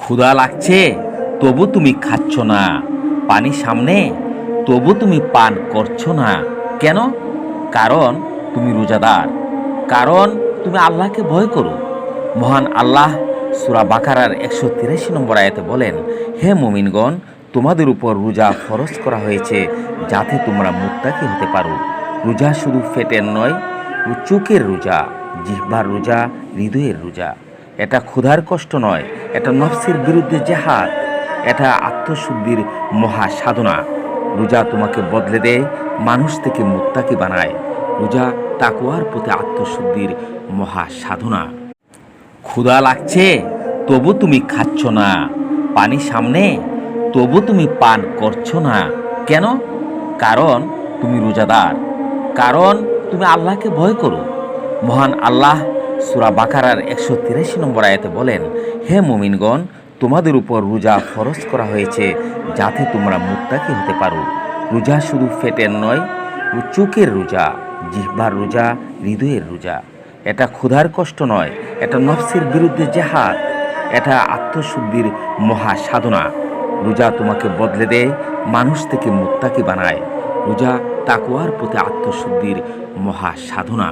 ক্ষুধা লাগছে তবু তুমি খাচ্ছ না, পানি সামনে তবু তুমি পান করছো না। কেন? কারণ তুমি রোজাদার, কারণ তুমি আল্লাহকে ভয় করো। মহান আল্লাহ সূরা বাকারার 183 নম্বর আয়াতে বলেন, হে মুমিনগণ, তোমাদের উপর রোজা ফরজ করা হয়েছে যাতে তোমরা মুত্তাকি হতে পারো। রোজা শুধু পেটের নয়, চোখের রোজা, জিহ্বার রোজা, হৃদয়ের রোজা। এটা ক্ষুধার কষ্ট নয়, এটা নফসের বিরুদ্ধে জেহাদ, এটা আত্মশুদ্ধির মহা সাধনা। রোজা তোমাকে বদলে দেয়, মানুষ থেকে মুত্তাকি বানায়। রোজা তাকওয়ার প্রতি আত্মশুদ্ধির মহা সাধনা। ক্ষুধা লাগছে তবু তুমি খাচ্ছ না, পানি সামনে তবু তুমি পান করছো না। কেন? কারণ তুমি রোজাদার, কারণ তুমি আল্লাহকে ভয় করো। মহান আল্লাহ সূরা বাকারার 183 নম্বর আয়াতে বলেন, হে মুমিনগণ, তোমাদের উপর রোজা ফরজ করা হয়েছে যাতে তোমরা মুত্তাকি হতে পারো। রোজা শুধু পেটের নয়, চোখের রোজা, জিহ্বার রোজা, হৃদয়ের রোজা। এটা ক্ষুধার কষ্ট নয়, এটা নফসের বিরুদ্ধে জেহাদ, এটা আত্মশুদ্ধির মহা সাধনা। রোজা তোমাকে বদলে দেয়, মানুষ থেকে মুত্তাকি বানায়। রোজা তাকওয়ার প্রতি আত্মশুদ্ধির মহা সাধনা।